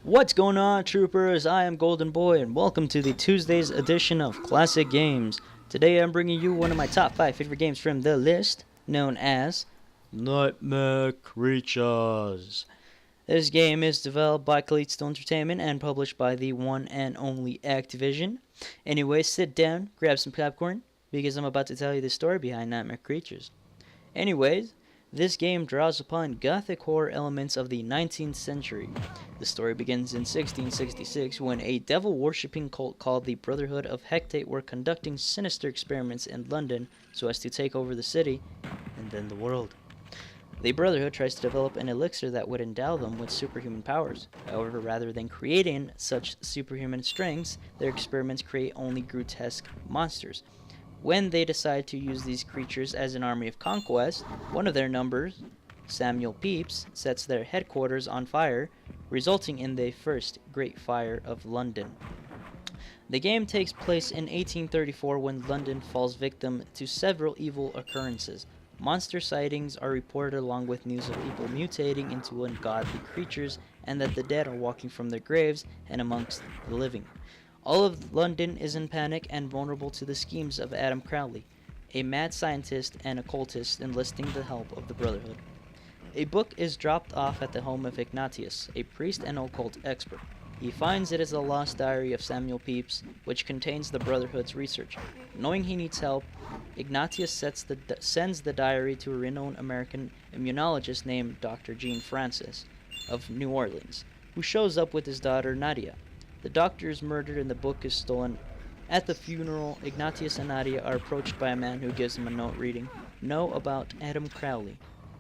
What's going on, troopers? I am Golden Boy, and welcome to the Tuesday's edition of Classic Games. Today I'm bringing you one of my top 5 favorite games from the list, known as Nightmare Creatures. This game is developed by Kaleidstone Entertainment and published by the one and only Activision. Anyway, sit down, grab some popcorn, because I'm about to tell you the story behind Nightmare Creatures. Anyways, this game draws upon gothic horror elements of the 19th century. The story begins in 1666 when a devil-worshipping cult called the Brotherhood of Hecate were conducting sinister experiments in London so as to take over the city and then the world. The Brotherhood tries to develop an elixir that would endow them with superhuman powers. However, rather than creating such superhuman strengths, their experiments create only grotesque monsters. When they decide to use these creatures as an army of conquest, one of their numbers, Samuel Pepys, sets their headquarters on fire, resulting in the first Great Fire of London. The game takes place in 1834 when London falls victim to several evil occurrences. Monster sightings are reported along with news of people mutating into ungodly creatures and that the dead are walking from their graves and amongst the living. All of London is in panic and vulnerable to the schemes of Adam Crowley, a mad scientist and occultist enlisting the help of the Brotherhood. A book is dropped off at the home of Ignatius, a priest and occult expert. He finds it is the lost diary of Samuel Pepys, which contains the Brotherhood's research. Knowing he needs help, Ignatius sends the diary to a renowned American immunologist named Dr. Jean Francis of New Orleans, who shows up with his daughter Nadia. The doctor is murdered and the book is stolen. At the funeral, Ignatius and Nadia are approached by a man who gives them a note reading, "Know about Adam Crowley,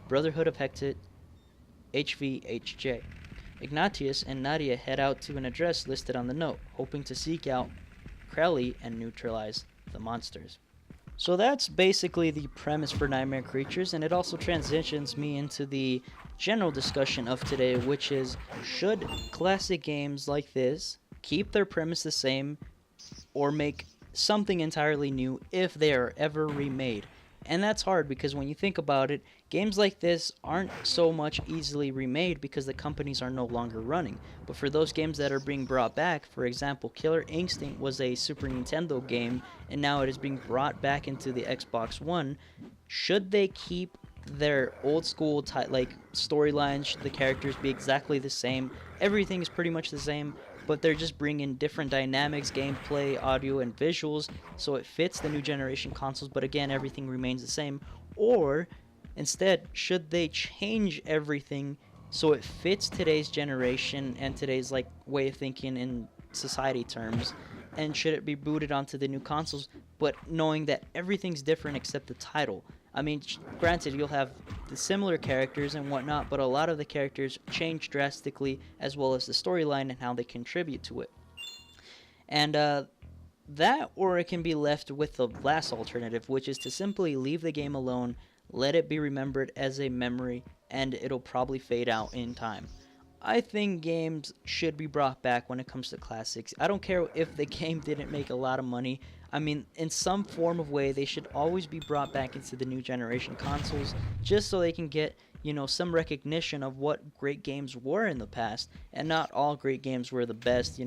Brotherhood of Hecate, HVHJ." Ignatius and Nadia head out to an address listed on the note, hoping to seek out Crowley and neutralize the monsters. So that's basically the premise for Nightmare Creatures, and it also transitions me into the general discussion of today, which is, should classic games like this keep their premise the same or make something entirely new if they are ever remade? And that's hard because when you think about it, games like this aren't so much easily remade because the companies are no longer running. But for those games that are being brought back, for example, Killer Instinct was a Super Nintendo game and now it is being brought back into the Xbox One, should they keep their old school storylines? Should the characters be exactly the same? Everything is pretty much the same, but they're just bringing different dynamics, gameplay, audio, and visuals so it fits the new generation consoles, but again, everything remains the same. Or instead, should they change everything so it fits today's generation and today's way of thinking in society terms? And should it be booted onto the new consoles, but knowing that everything's different except the title? I mean, granted, you'll have the similar characters and whatnot, but a lot of the characters change drastically, as well as the storyline and how they contribute to it. And that, or it can be left with the last alternative, which is to simply leave the game alone, let it be remembered as a memory, and it'll probably fade out in time. I think games should be brought back when it comes to classics. I don't care if the game didn't make a lot of money. I mean, in some form of way, they should always be brought back into the new generation consoles just so they can get, some recognition of what great games were in the past. And not all great games were the best,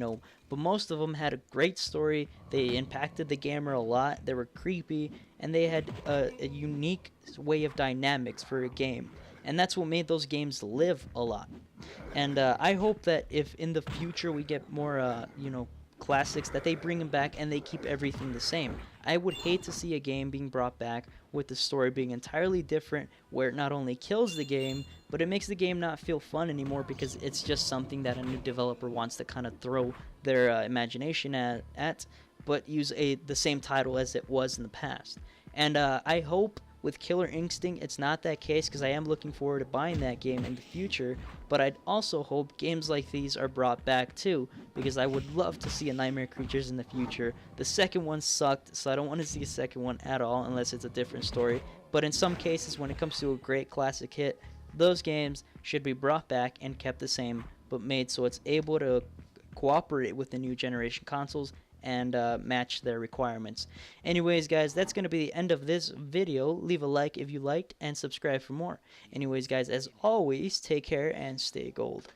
but most of them had a great story. They impacted the gamer a lot. They were creepy, and they had a unique way of dynamics for a game. And that's what made those games live a lot. And I hope that if in the future we get more, classics, that they bring them back and they keep everything the same. I would hate to see a game being brought back with the story being entirely different, where it not only kills the game, but it makes the game not feel fun anymore because it's just something that a new developer wants to kind of throw their imagination at, but use the same title as it was in the past. And I hope with Killer Instinct, it's not that case because I am looking forward to buying that game in the future, but I'd also hope games like these are brought back too, because I would love to see a Nightmare Creatures in the future. The second one sucked, so I don't want to see a second one at all unless it's a different story, but in some cases when it comes to a great classic hit, those games should be brought back and kept the same, but made so it's able to cooperate with the new generation consoles and match their requirements. Anyways, guys, that's going to be the end of this video. Leave a like if you liked and subscribe for more. Anyways, guys, as always, take care and stay gold.